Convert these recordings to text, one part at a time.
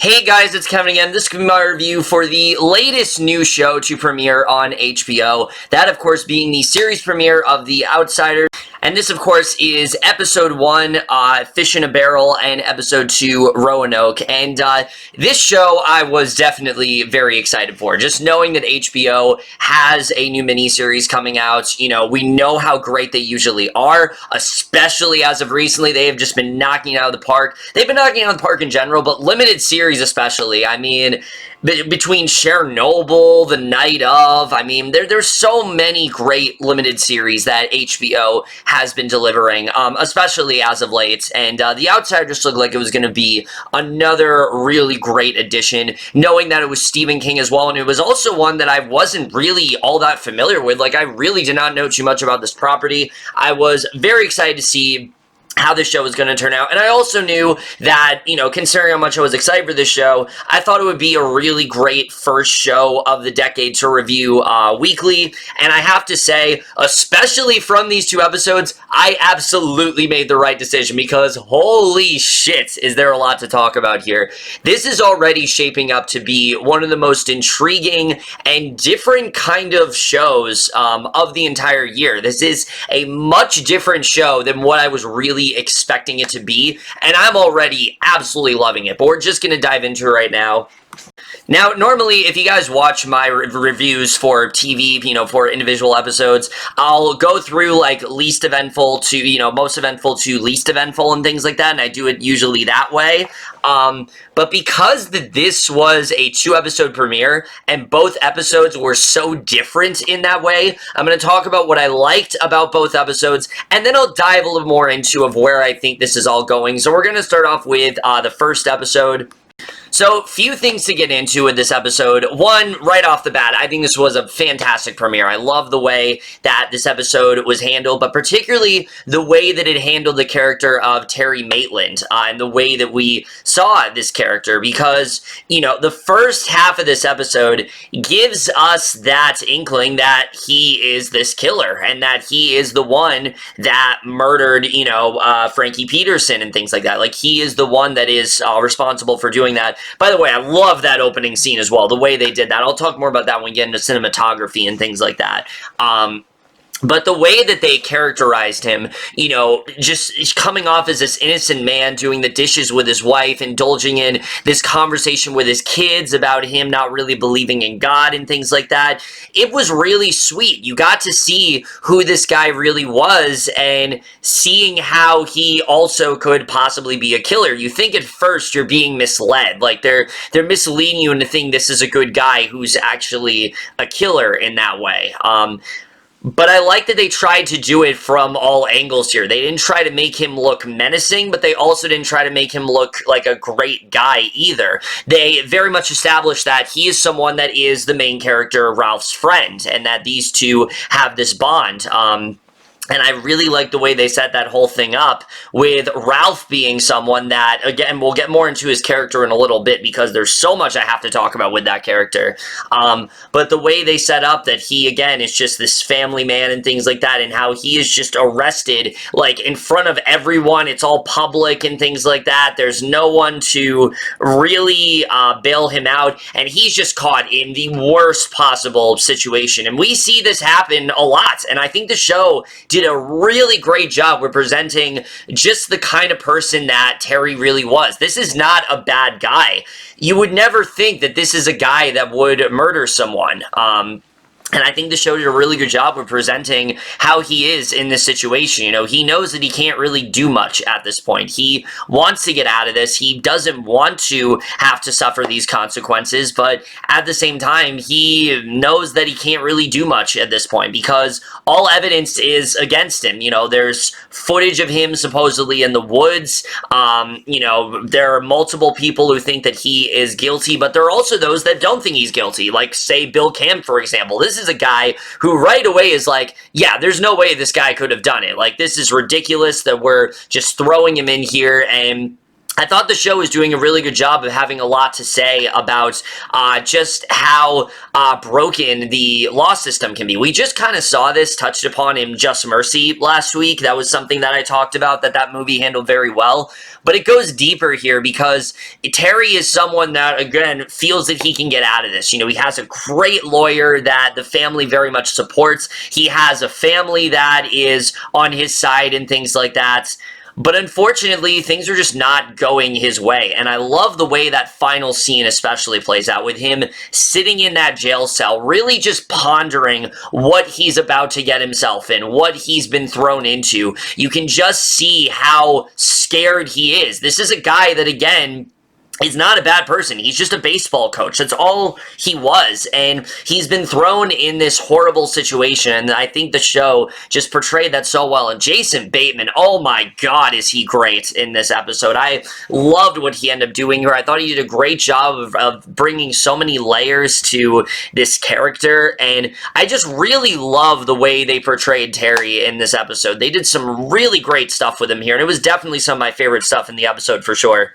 Hey guys, it's Kevin again. This could be my review for the latest new show to premiere on HBO. That, of course, being the series premiere of The Outsiders. And this, of course, is episode 1, Fish in a Barrel, and episode 2, Roanoke. And this show I was definitely very excited for. Just knowing that HBO has a new miniseries coming out, you know, we know how great they usually are, especially as of recently. They have just been knocking it out of the park. They've been knocking it out of the park in general, but limited series especially. I mean, between Chernobyl, The Night Of, I mean, there's so many great limited series that HBO has been delivering, especially as of late, and The Outsiders looked like it was going to be another really great addition, knowing that it was Stephen King as well, and it was also one that I wasn't really all that familiar with. Like, I really did not know too much about this property. I was very excited to see how this show was going to turn out. And I also knew that, you know, considering how much I was excited for this show, I thought it would be a really great first show of the decade to review weekly. And I have to say, especially from these two episodes, I absolutely made the right decision because holy shit, is there a lot to talk about here. This is already shaping up to be one of the most intriguing and different kind of shows of the entire year. This is a much different show than what I was really expecting it to be, and I'm already absolutely loving it, but we're just going to dive into it right now. Now, normally, if you guys watch my reviews for TV, you know, for individual episodes, I'll go through, like, least eventful to, you know, most eventful to least eventful and things like that, and I do it usually that way. But because this was a 2-episode premiere, and both episodes were so different in that way, I'm going to talk about what I liked about both episodes, and then I'll dive a little more into of where I think this is all going. So we're going to start off with the first episode. So, few things to get into with this episode. One, right off the bat, I think this was a fantastic premiere. I love the way that this episode was handled, but particularly the way that it handled the character of Terry Maitland, and the way that we saw this character, because, you know, the first half of this episode gives us that inkling that he is this killer, and that he is the one that murdered, you know, Frankie Peterson and things like that. Like, he is the one that is responsible for doing that. By the way, I love that opening scene as well, the way they did that. I'll talk more about that when we get into cinematography and things like that. But the way that they characterized him, you know, just coming off as this innocent man doing the dishes with his wife, indulging in this conversation with his kids about him not really believing in God and things like that, it was really sweet. You got to see who this guy really was and seeing how he also could possibly be a killer. You think at first you're being misled. Like, they're misleading you into thinking this is a good guy who's actually a killer in that way. But I like that they tried to do it from all angles here. They didn't try to make him look menacing, but they also didn't try to make him look like a great guy either. They very much established that he is someone that is the main character, Ralph's friend, and that these two have this bond. And I really like the way they set that whole thing up with Ralph being someone that, again, we'll get more into his character in a little bit because there's so much I have to talk about with that character. But the way they set up that he, again, is just this family man and things like that, and how he is just arrested, like, in front of everyone. It's all public and things like that. There's no one to really bail him out, and he's just caught in the worst possible situation. And we see this happen a lot, and I think the show did a really great job representing just the kind of person that Terry really was. This is not a bad guy. You would never think that this is a guy that would murder someone. And I think the show did a really good job of presenting how he is in this situation. You know, he knows that he can't really do much at this point. He wants to get out of this. He doesn't want to have to suffer these consequences, but at the same time, he knows that he can't really do much at this point because all evidence is against him. You know, there's footage of him supposedly in the woods. You know, there are multiple people who think that he is guilty, but there are also those that don't think he's guilty, like, say, Bill Kemp, for example. This is a guy who right away is like, yeah, there's no way this guy could have done it. Like, this is ridiculous that we're just throwing him in here, and I thought the show was doing a really good job of having a lot to say about just how broken the law system can be. We just kind of saw this touched upon in Just Mercy last week. That was something that I talked about that movie handled very well. But it goes deeper here because Terry is someone that, again, feels that he can get out of this. You know, he has a great lawyer that the family very much supports. He has a family that is on his side and things like that. But unfortunately, things are just not going his way. And I love the way that final scene especially plays out with him sitting in that jail cell, really just pondering what he's about to get himself in, what he's been thrown into. You can just see how scared he is. This is a guy that, again, he's not a bad person. He's just a baseball coach. That's all he was. And he's been thrown in this horrible situation. And I think the show just portrayed that so well. And Jason Bateman, oh my God, is he great in this episode. I loved what he ended up doing here. I thought he did a great job of bringing so many layers to this character. And I just really love the way they portrayed Terry in this episode. They did some really great stuff with him here. And it was definitely some of my favorite stuff in the episode for sure.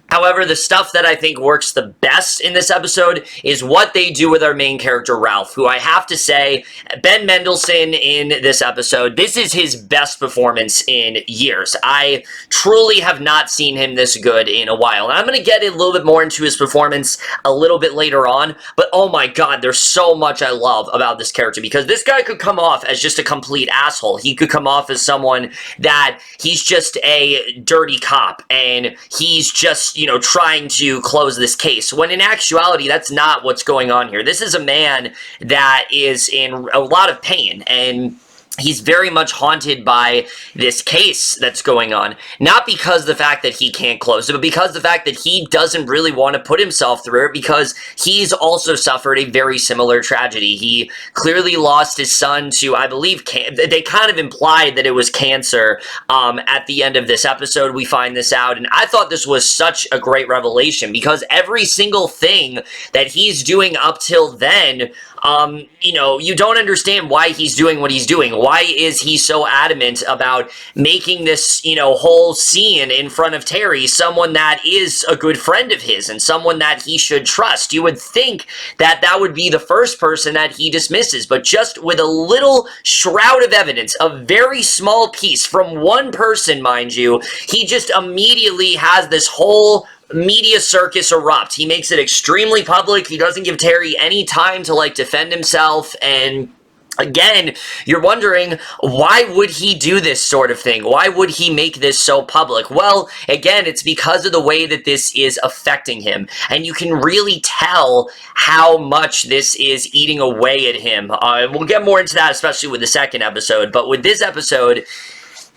However, the stuff that I think works the best in this episode is what they do with our main character, Ralph, who I have to say, Ben Mendelsohn in this episode, this is his best performance in years. I truly have not seen him this good in a while. And I'm going to get a little bit more into his performance a little bit later on, but oh my God, there's so much I love about this character because this guy could come off as just a complete asshole. He could come off as someone that he's just a dirty cop and he's just, you know, trying to close this case, when in actuality, that's not what's going on here. This is a man that is in a lot of pain, and he's very much haunted by this case that's going on. Not because the fact that he can't close it, but because the fact that he doesn't really want to put himself through it because he's also suffered a very similar tragedy. He clearly lost his son to, I believe, they kind of implied that it was cancer at the end of this episode. We find this out, and I thought this was such a great revelation because every single thing that he's doing up till then, you know, you don't understand why he's doing what he's doing. Why is he so adamant about making this, you know, whole scene in front of Terry, someone that is a good friend of his and someone that he should trust? You would think that that would be the first person that he dismisses, but just with a little shroud of evidence, a very small piece from one person, mind you, he just immediately has this whole media circus erupt. He makes it extremely public. He doesn't give Terry any time to, like, defend himself, and again, you're wondering, why would he do this sort of thing? Why would he make this so public? Well, again, it's because of the way that this is affecting him, and you can really tell how much this is eating away at him. We'll get more into that, especially with the second episode, but with this episode,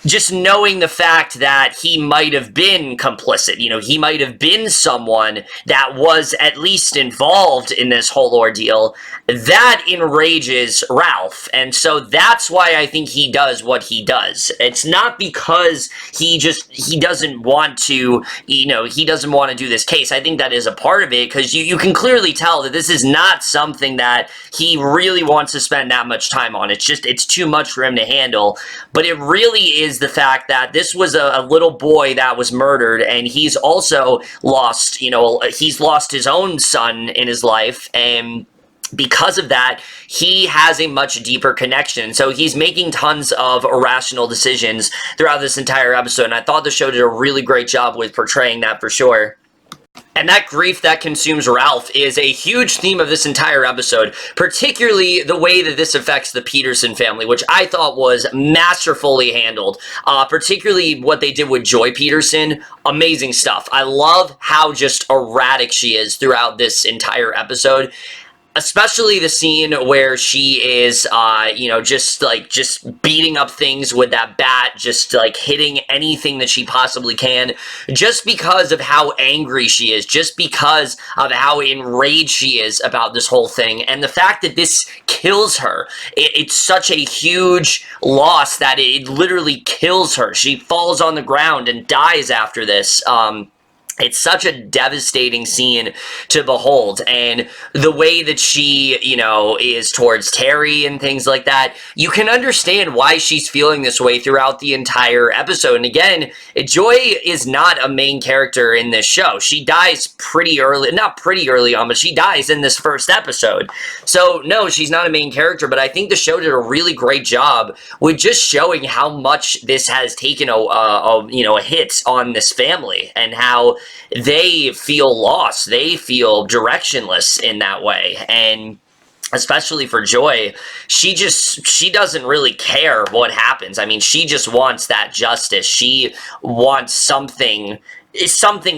just knowing the fact that he might have been complicit, you know, he might have been someone that was at least involved in this whole ordeal, that enrages Ralph. And so that's why I think he does what he does. It's not because he doesn't want to, you know, he doesn't want to do this case. I think that is a part of it because you can clearly tell that this is not something that he really wants to spend that much time on. It's too much for him to handle. But it really is the fact that this was a little boy that was murdered, and he's also lost, you know, he's lost his own son in his life, and because of that, he has a much deeper connection. So he's making tons of irrational decisions throughout this entire episode, and I thought the show did a really great job with portraying that for sure. And that grief that consumes Ralph is a huge theme of this entire episode, particularly the way that this affects the Peterson family, which I thought was masterfully handled. Particularly what they did with Joy Peterson, amazing stuff. I love how just erratic she is throughout this entire episode. Especially the scene where she is, you know, just beating up things with that bat, just, like, hitting anything that she possibly can, just because of how angry she is, just because of how enraged she is about this whole thing, and the fact that this kills her. It's such a huge loss that it literally kills her. She falls on the ground and dies after this, It's such a devastating scene to behold, and the way that she, is towards Terry and things like that, you can understand why she's feeling this way throughout the entire episode. And again, Joy is not a main character in this show. She dies pretty early, not pretty early on, but she dies in this first episode. So, no, she's not a main character, but I think the show did a really great job with just showing how much this has taken a hit on this family, and how they feel lost. They feel directionless in that way. And especially for Joy, she doesn't really care what happens. I mean, she just wants that justice. She wants something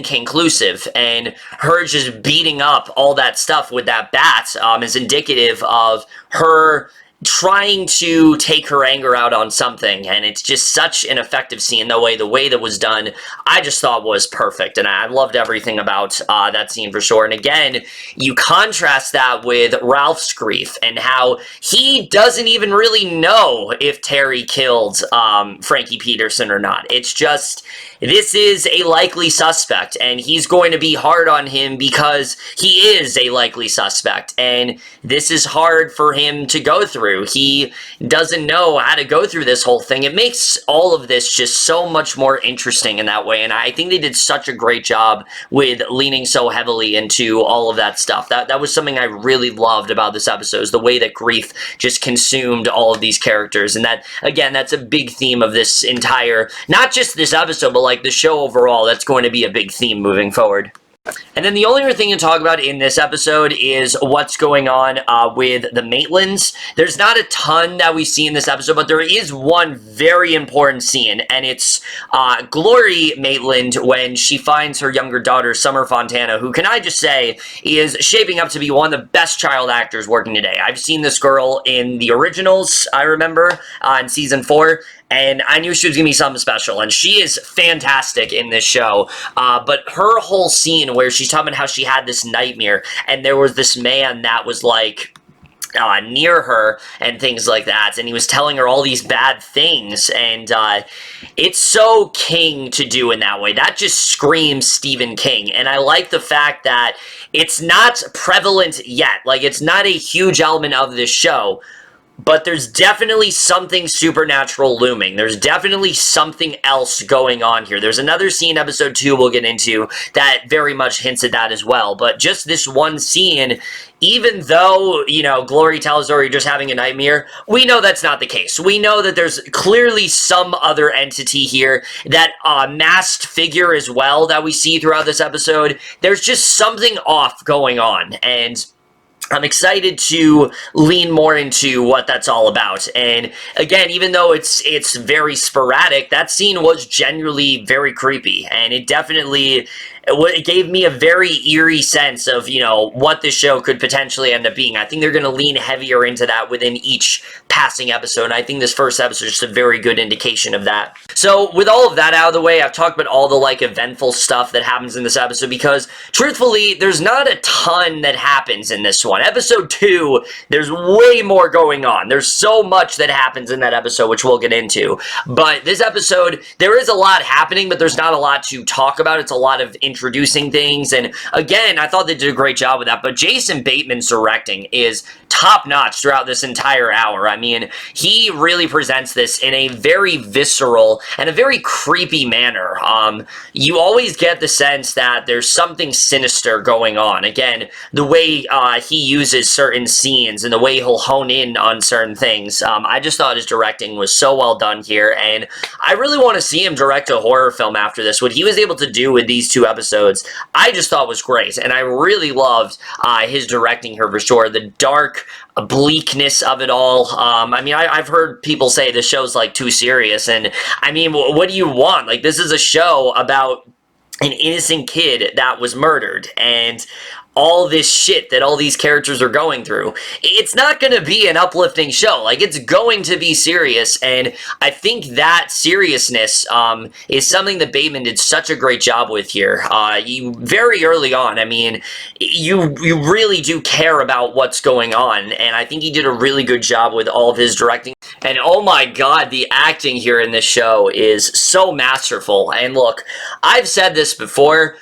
conclusive, and her just beating up all that stuff with that bat is indicative of her trying to take her anger out on something. And it's just such an effective scene. The way that was done, I just thought was perfect, and I loved everything about that scene for sure. And again, you contrast that with Ralph's grief and how he doesn't even really know if Terry killed Frankie Peterson or not. It's just, this is a likely suspect, and he's going to be hard on him because he is a likely suspect, and this is hard for him to go through. He doesn't know how to go through this whole thing. It makes all of this just so much more interesting in that way, and I think they did such a great job with leaning so heavily into all of that stuff. That was something I really loved about this episode, is the way that grief just consumed all of these characters. And that, again, that's a big theme of this entire, not just this episode, but like the show overall. That's going to be a big theme moving forward. And then the only other thing to talk about in this episode is what's going on with the Maitlands. There's not a ton that we see in this episode, but there is one very important scene, and it's Glory Maitland when she finds her younger daughter, Summer Fontana, who, can I just say, is shaping up to be one of the best child actors working today. I've seen this girl in the originals, I remember, in season 4, and I knew she was going to be something special, and she is fantastic in this show. But her whole scene where she's talking about how she had this nightmare, and there was this man that was like near her and things like that, and he was telling her all these bad things, and it's so King to do in that way. That just screams Stephen King, and I like the fact that it's not prevalent yet. Like, it's not a huge element of this show, but there's definitely something supernatural looming. There's definitely something else going on here. There's another scene, episode 2, we'll get into, that very much hints at that as well. But just this one scene, even though, Glory tells her you're just having a nightmare, we know that's not the case. We know that there's clearly some other entity here, that masked figure as well that we see throughout this episode. There's just something off going on, and I'm excited to lean more into what that's all about. And again, even though it's very sporadic, that scene was genuinely very creepy, and it definitely, it gave me a very eerie sense of, what this show could potentially end up being. I think they're going to lean heavier into that within each passing episode, and I think this first episode is just a very good indication of that. So, with all of that out of the way, I've talked about all the, eventful stuff that happens in this episode, because, truthfully, there's not a ton that happens in this one. Episode 2, there's way more going on. There's so much that happens in that episode, which we'll get into. But this episode, there is a lot happening, but there's not a lot to talk about. It's a lot of introducing things, and again, I thought they did a great job with that. But Jason Bateman's directing is top-notch throughout this entire hour. I mean, he really presents this in a very visceral and a very creepy manner. You always get the sense that there's something sinister going on. Again, the way he uses certain scenes and the way he'll hone in on certain things. I just thought his directing was so well done here, and I really want to see him direct a horror film after this. What he was able to do with these 2 episodes, I just thought was great, and I really loved his directing here for sure. The dark bleakness of it all. I mean, I've heard people say this show's too serious, and I mean, what do you want? This is a show about an innocent kid that was murdered, and all this shit that all these characters are going through. It's not going to be an uplifting show. It's going to be serious, and I think that seriousness is something that Bateman did such a great job with here. You very early on, I mean, you really do care about what's going on, and I think he did a really good job with all of his directing. And oh my god, the acting here in this show is so masterful. And look, I've said this before,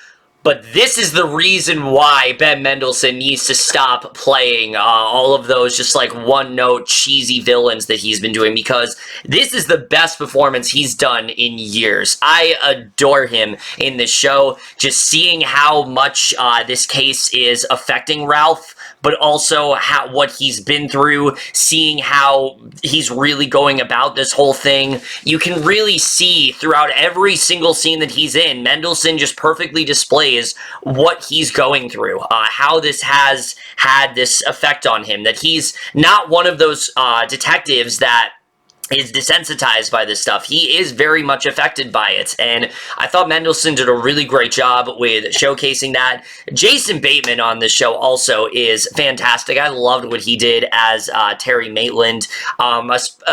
But this is the reason why Ben Mendelsohn needs to stop playing all of those just like one-note cheesy villains that he's been doing, because this is the best performance he's done in years. I adore him in this show. Just seeing how much this case is affecting Ralph, but also what he's been through, seeing how he's really going about this whole thing. You can really see throughout every single scene that he's in, Mendelsohn just perfectly displays what he's going through, how this has had this effect on him, that he's not one of those detectives that is desensitized by this stuff. He is very much affected by it, and I thought Mendelsohn did a really great job with showcasing that. Jason Bateman on this show also is fantastic. I loved what he did as Terry Maitland,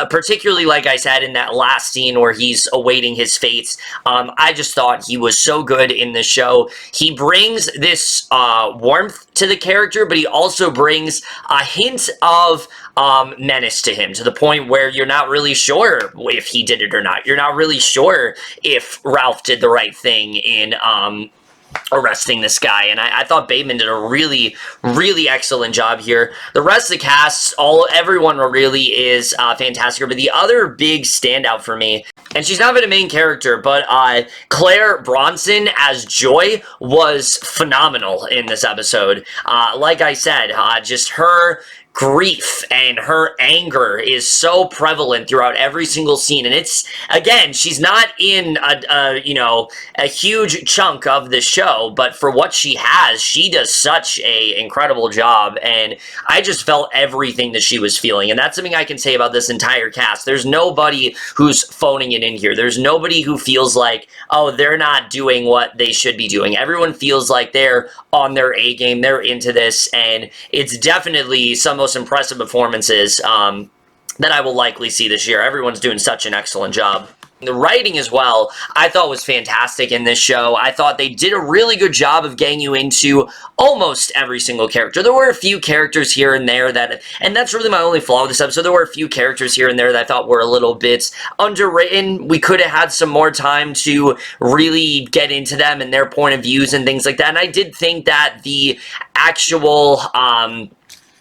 particularly, like I said, in that last scene where he's awaiting his fate. I just thought he was so good in this show. He brings this warmth to the character, but he also brings a hint of menace to him, to the point where you're not really sure if he did it or not. You're not really sure if Ralph did the right thing in arresting this guy, and I thought Bateman did a really, really excellent job here. The rest of the cast, everyone really is fantastic, but the other big standout for me, and she's not been a main character, but Claire Bronson as Joy was phenomenal in this episode. Like I said, just her grief and her anger is so prevalent throughout every single scene, and it's, again, she's not in a huge chunk of the show, but for what she has, she does such a incredible job, and I just felt everything that she was feeling, and that's something I can say about this entire cast. There's nobody who's phoning it in here. There's nobody who feels like, oh, they're not doing what they should be doing. Everyone feels like they're on their A game, they're into this, and it's definitely some most impressive performances that I will likely see this year. Everyone's doing such an excellent job. The writing as well, I thought was fantastic in this show. I thought they did a really good job of getting you into almost every single character. There were a few characters here and there and that's really my only flaw with this episode. There were a few characters here and there that I thought were a little bit underwritten. We could have had some more time to really get into them and their point of views and things like that. And I did think that the actual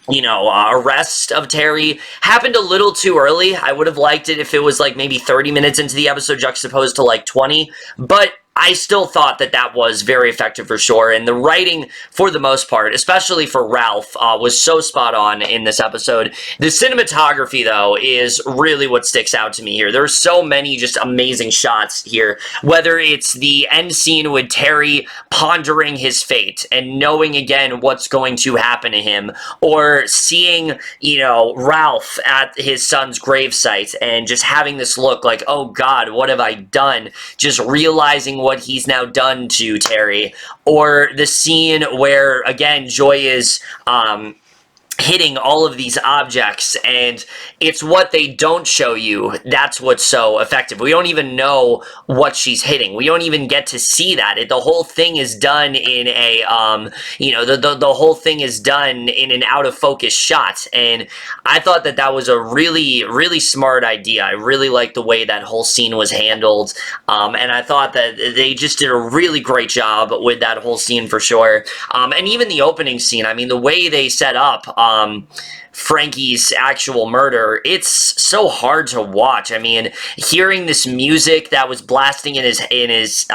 arrest of Terry happened a little too early. I would have liked it if it was like maybe 30 minutes into the episode juxtaposed to like 20, but I still thought that that was very effective for sure, and the writing, for the most part, especially for Ralph, was so spot on in this episode. The cinematography, though, is really what sticks out to me here. There's so many just amazing shots here, whether it's the end scene with Terry pondering his fate and knowing again what's going to happen to him, or seeing, Ralph at his son's gravesite and just having this look like, oh God, what have I done? Just realizing what he's now done to Terry, or the scene where, again, Joy is hitting all of these objects, and it's what they don't show you that's what's so effective. We don't even know what she's hitting. We don't even get to see that. The whole thing is done in a the whole thing is done in an out of focus shot, and I thought that that was a really, really smart idea. I really liked the way that whole scene was handled, and I thought that they just did a really great job with that whole scene for sure. And even the opening scene, I mean, the way they set up Frankie's actual murder, it's so hard to watch. I mean, hearing this music that was blasting in his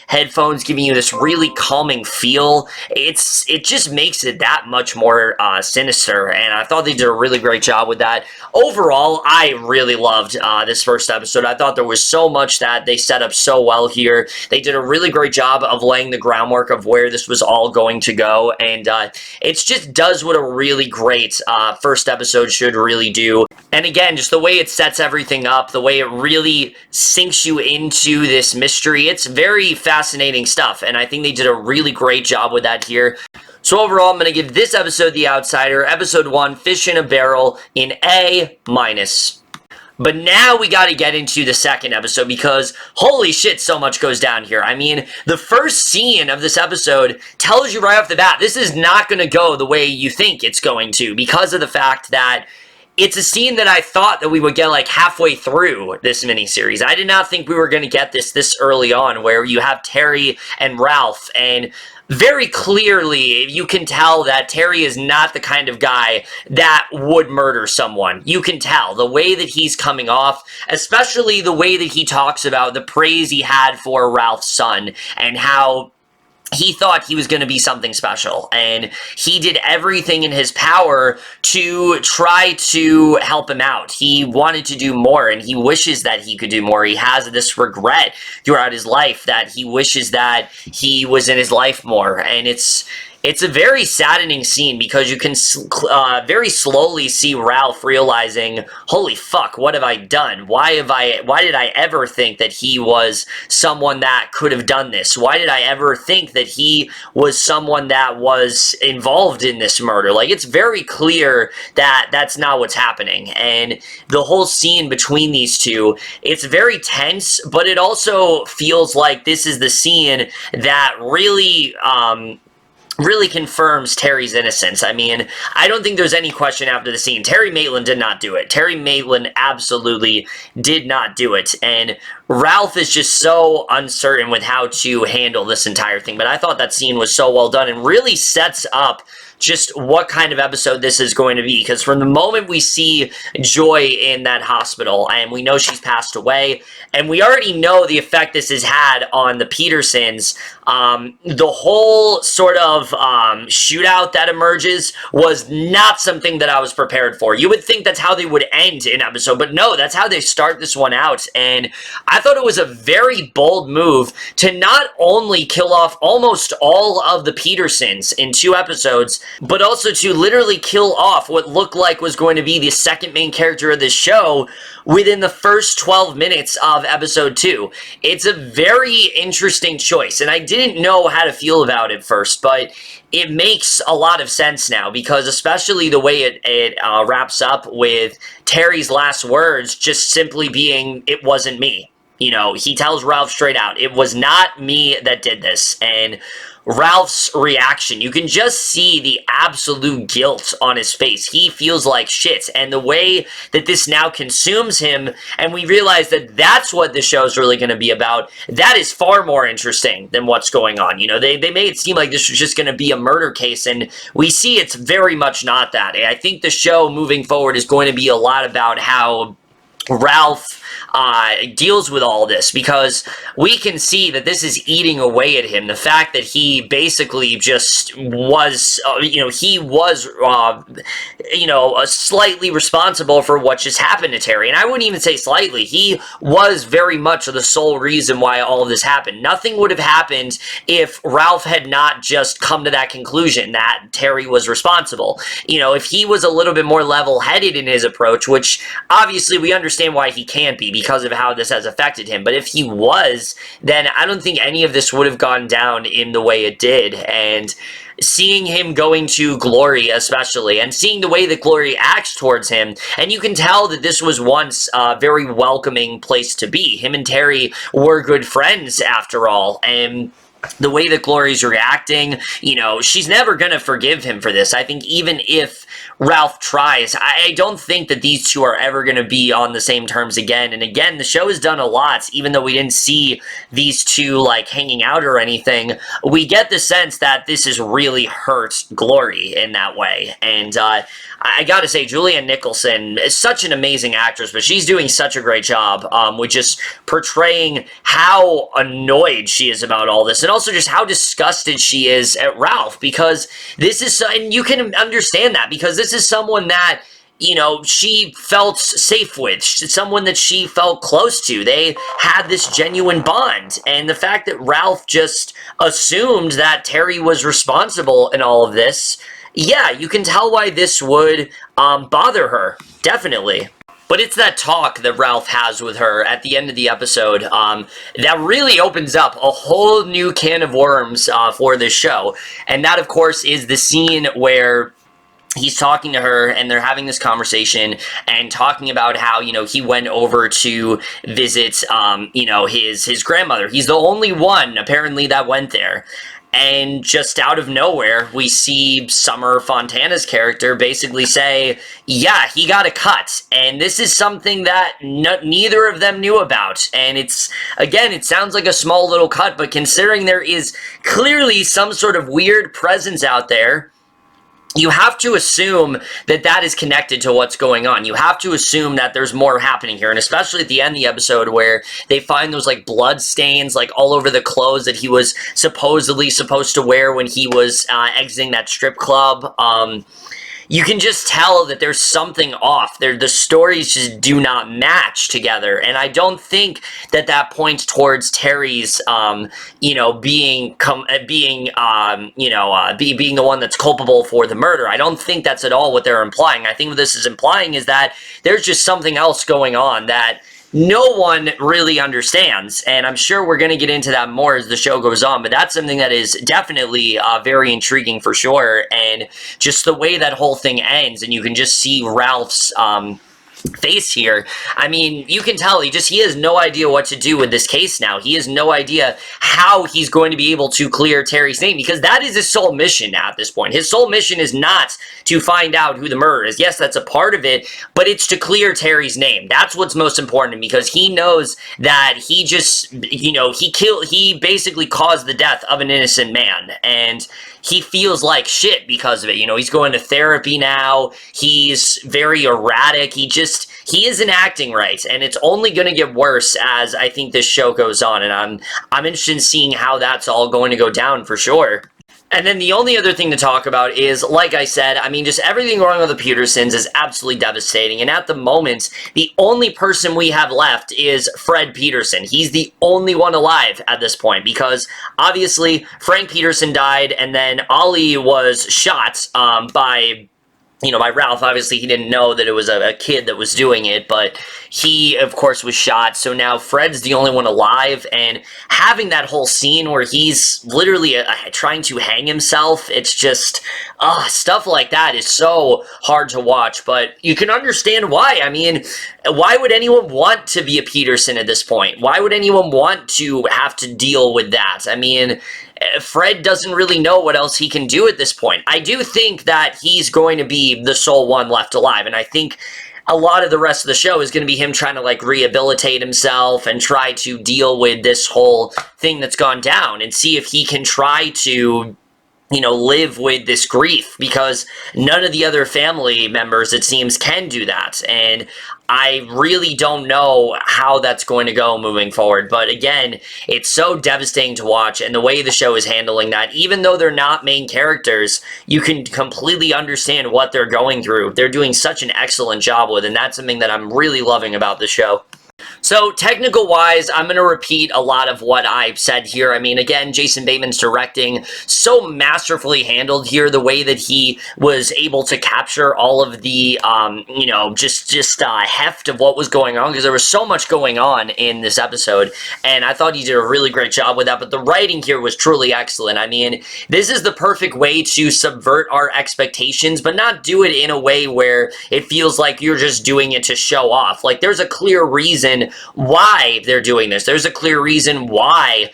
headphones, giving you this really calming feel, it just makes it that much more sinister, and I thought they did a really great job with that. Overall, I really loved this first episode. I thought there was so much that they set up so well here. They did a really great job of laying the groundwork of where this was all going to go, and it just does what a really great first episode should really do. And again, just the way it sets everything up, the way it really sinks you into this mystery, it's very fascinating stuff, and I think they did a really great job with that here. So overall, I'm going to give this episode, The Outsider, episode 1, Fish in a Barrel, an A-. But now we got to get into the second episode, because holy shit, so much goes down here. I mean, the first scene of this episode tells you right off the bat, this is not going to go the way you think it's going to, because of the fact that it's a scene that I thought that we would get like halfway through this miniseries. I did not think we were going to get this early on, where you have Terry and Ralph, and very clearly you can tell that Terry is not the kind of guy that would murder someone. You can tell the way that he's coming off, especially the way that he talks about the praise he had for Ralph's son and how he thought he was going to be something special, and he did everything in his power to try to help him out. He wanted to do more, and he wishes that he could do more. He has this regret throughout his life that he wishes that he was in his life more, and it's a very saddening scene because you can very slowly see Ralph realizing, holy fuck, what have I done? Why did I ever think that he was someone that could have done this? Why did I ever think that he was someone that was involved in this murder? Like, it's very clear that that's not what's happening. And the whole scene between these two, it's very tense, but it also feels like this is the scene that really confirms Terry's innocence. I mean, I don't think there's any question after the scene. Terry Maitland did not do it. Terry Maitland absolutely did not do it. And Ralph is just so uncertain with how to handle this entire thing. But I thought that scene was so well done and really sets up just what kind of episode this is going to be, because from the moment we see Joy in that hospital and we know she's passed away, and we already know the effect this has had on the Petersons, the whole sort of shootout that emerges was not something that I was prepared for. You would think that's how they would end an episode, but no, that's how they start this one out, and I thought it was a very bold move to not only kill off almost all of the Petersons in 2 episodes, but also to literally kill off what looked like was going to be the second main character of this show within the first 12 minutes of episode 2. It's a very interesting choice, and I didn't know how to feel about it first, but it makes a lot of sense now, because especially the way it wraps up with Terry's last words just simply being, "It wasn't me." You know, he tells Ralph straight out, "It was not me that did this," and Ralph's reaction, you can just see the absolute guilt on his face. He feels like shit, and the way that this now consumes him, and we realize that that's what the show's really going to be about, that is far more interesting than what's going on. You know, they made it seem like this was just going to be a murder case, and we see it's very much not that. I think the show moving forward is going to be a lot about how Ralph deals with all this, because we can see that this is eating away at him. The fact that he basically just was, he was, slightly responsible for what just happened to Terry. And I wouldn't even say slightly. He was very much the sole reason why all of this happened. Nothing would have happened if Ralph had not just come to that conclusion that Terry was responsible. You know, if he was a little bit more level-headed in his approach, which obviously we understand why he can't be, because of how this has affected him. But if he was, then I don't think any of this would have gone down in the way it did. And seeing him going to Glory especially, and seeing the way that Glory acts towards him, and you can tell that this was once a very welcoming place to be. Him and Terry were good friends after all, and the way that Glory's reacting, you know, she's never going to forgive him for this. I think even if Ralph tries, I don't think that these two are ever going to be on the same terms again. And again, the show has done a lot, even though we didn't see these two, like, hanging out or anything. We get the sense that this has really hurt Glory in that way. And I gotta say, Julianne Nicholson is such an amazing actress, but she's doing such a great job with just portraying how annoyed she is about all this, and also just how disgusted she is at Ralph, because this is, and you can understand that, because this is someone that, you know, she felt safe with, someone that she felt close to. They had this genuine bond, and the fact that Ralph just assumed that Terry was responsible in all of this, yeah, you can tell why this would bother her, definitely. But it's that talk that Ralph has with her at the end of the episode that really opens up a whole new can of worms for this show. And that, of course, is the scene where he's talking to her, and they're having this conversation and talking about how, you know, he went over to visit, his grandmother. He's the only one, apparently, that went there. And just out of nowhere, we see Summer Fontana's character basically say, yeah, he got a cut. And this is something that neither of them knew about. And it's, again, it sounds like a small little cut, but considering there is clearly some sort of weird presence out there, you have to assume that that is connected to what's going on. You have to assume that there's more happening here, and especially at the end of the episode where they find those, like, blood stains, like, all over the clothes that he was supposedly supposed to wear when he was exiting that strip club. You can just tell that there's something off. The stories just do not match together, and I don't think that that points towards Terry's, being the one that's culpable for the murder. I don't think that's at all what they're implying. I think what this is implying is that there's just something else going on that no one really understands, and I'm sure we're going to get into that more as the show goes on, but that's something that is definitely very intriguing for sure, and just the way that whole thing ends, and you can just see Ralph's face here. I mean, you can tell he has no idea what to do with this case now. He has no idea how he's going to be able to clear Terry's name, because that is his sole mission now at this point. His sole mission is not to find out who the murderer is. Yes, that's a part of it, but it's to clear Terry's name. That's what's most important, because he knows that he just, he basically caused the death of an innocent man, and he feels like shit because of it. He's going to therapy now. He's very erratic. He isn't acting right, and it's only going to get worse as I think this show goes on, and I'm interested in seeing how that's all going to go down for sure. And then the only other thing to talk about is, like I said, I mean, just everything going on with the Petersons is absolutely devastating. And at the moment, the only person we have left is Fred Peterson. He's the only one alive at this point, because obviously Frank Peterson died, and then Ollie was shot by Ralph. Obviously, he didn't know that it was a kid that was doing it, but he, of course, was shot. So now Fred's the only one alive, and having that whole scene where he's literally trying to hang himself, it's just, stuff like that is so hard to watch, but you can understand why. I mean, why would anyone want to be a Peterson at this point? Why would anyone want to have to deal with that? I mean, Fred doesn't really know what else he can do at this point. I do think that he's going to be the sole one left alive, and I think a lot of the rest of the show is going to be him trying to, like, rehabilitate himself and try to deal with this whole thing that's gone down and see if he can try to live with this grief, because none of the other family members, it seems, can do that. And I really don't know how that's going to go moving forward. But again, it's so devastating to watch, and the way the show is handling that, even though they're not main characters, you can completely understand what they're going through. They're doing such an excellent job with, and that's something that I'm really loving about the show. So, technical-wise, I'm going to repeat a lot of what I've said here. I mean, again, Jason Bateman's directing so masterfully handled here, the way that he was able to capture all of the, heft of what was going on, because there was so much going on in this episode, and I thought he did a really great job with that, but the writing here was truly excellent. I mean, this is the perfect way to subvert our expectations, but not do it in a way where it feels like you're just doing it to show off. Like, there's a clear reason why they're doing this. There's a clear reason why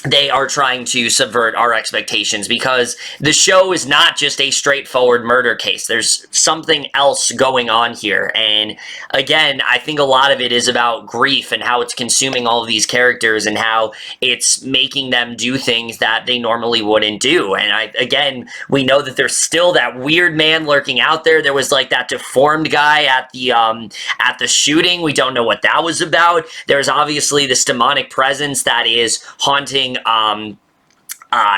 they are trying to subvert our expectations, because the show is not just a straightforward murder case. There's something else going on here, and again, I think a lot of it is about grief and how it's consuming all of these characters and how it's making them do things that they normally wouldn't do. And again, we know that there's still that weird man lurking out there. There was like that deformed guy at the shooting. We don't know what that was about. There's obviously this demonic presence that is haunting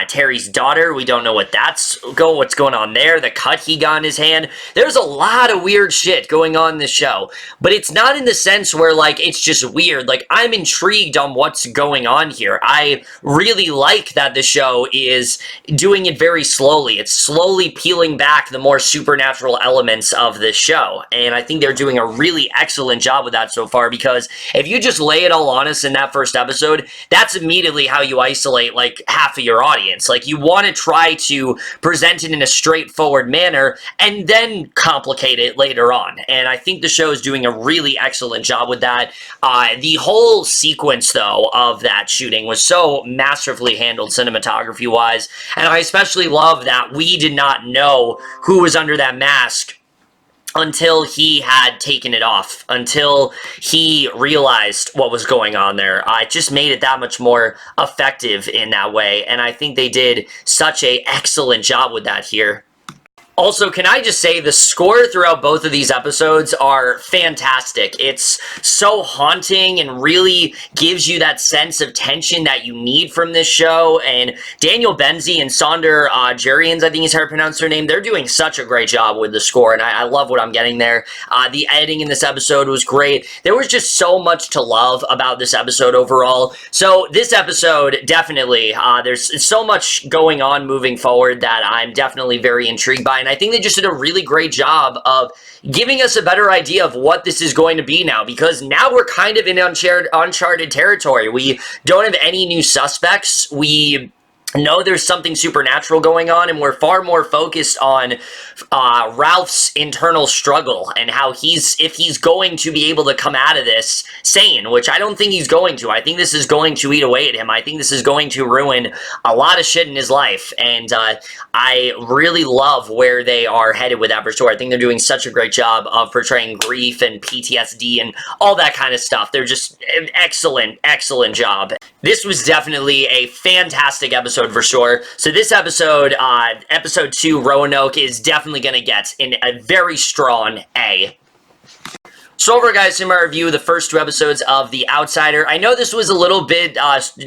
Terry's daughter. We don't know what's going on there. The cut he got in his hand. There's a lot of weird shit going on in this show, but it's not in the sense where, like, it's just weird. Like, I'm intrigued on what's going on here. I really like that the show is doing it very slowly. It's slowly peeling back the more supernatural elements of this show, and I think they're doing a really excellent job with that so far, because if you just lay it all on us in that first episode, that's immediately how you isolate, like, half of your audience. Like, you want to try to present it in a straightforward manner and then complicate it later on. And I think the show is doing a really excellent job with that. The whole sequence, though, of that shooting was so masterfully handled cinematography-wise, and I especially love that we did not know who was under that mask until he had taken it off, until he realized what was going on there. It just made it that much more effective in that way, and I think they did such an excellent job with that here. Also, can I just say, the score throughout both of these episodes are fantastic. It's so haunting and really gives you that sense of tension that you need from this show. And Daniel Benzie and Sonder Jurians, I think is how to pronounce her name, they're doing such a great job with the score, and I love what I'm getting there. The editing in this episode was great. There was just so much to love about this episode overall. So this episode, definitely, there's so much going on moving forward that I'm definitely very intrigued by. And I think they just did a really great job of giving us a better idea of what this is going to be now, because now we're kind of in uncharted territory. We don't have any new suspects. We know there's something supernatural going on, and we're far more focused on Ralph's internal struggle and how if he's going to be able to come out of this sane, which I don't think he's going to. I think this is going to eat away at him. I think this is going to ruin a lot of shit in his life, and I really love where they are headed with that for sure. I think they're doing such a great job of portraying grief and PTSD and all that kind of stuff. They're just an excellent, excellent job. This was definitely a fantastic episode for sure. So this episode, episode 2, Roanoke, is definitely going to get a very strong A. So over, guys, in my review of the first 2 episodes of The Outsider. I know this was a little bit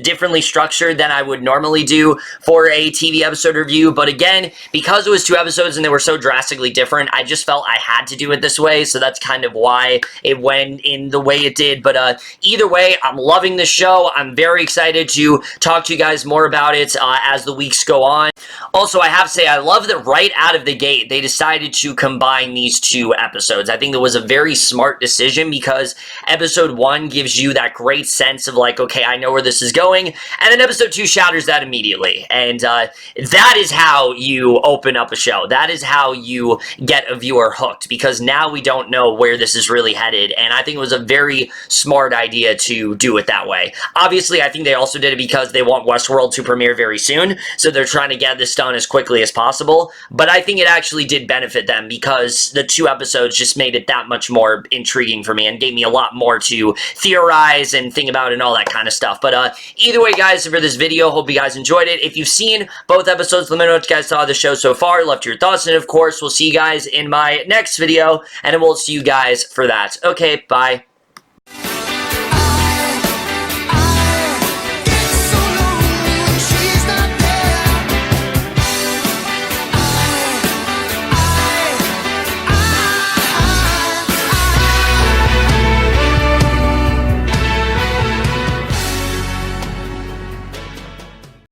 differently structured than I would normally do for a TV episode review, but again, because it was 2 episodes and they were so drastically different, I just felt I had to do it this way, so that's kind of why it went in the way it did. But either way, I'm loving the show. I'm very excited to talk to you guys more about it as the weeks go on. Also, I have to say, I love that right out of the gate, they decided to combine these 2 episodes. I think it was a very smart decision, because episode 1 gives you that great sense of like, okay, I know where this is going, and then episode 2 shatters that immediately, and that is how you open up a show. That is how you get a viewer hooked, because now we don't know where this is really headed, and I think it was a very smart idea to do it that way. Obviously, I think they also did it because they want Westworld to premiere very soon, so they're trying to get this done as quickly as possible, but I think it actually did benefit them, because the 2 episodes just made it that much more intriguing for me and gave me a lot more to theorize and think about and all that kind of stuff. But either way, guys, for this video, hope you guys enjoyed it. If you've seen both episodes, let me know what you guys thought of the show so far, left your thoughts, and of course, we'll see you guys in my next video, and we'll see you guys for that. Okay, bye.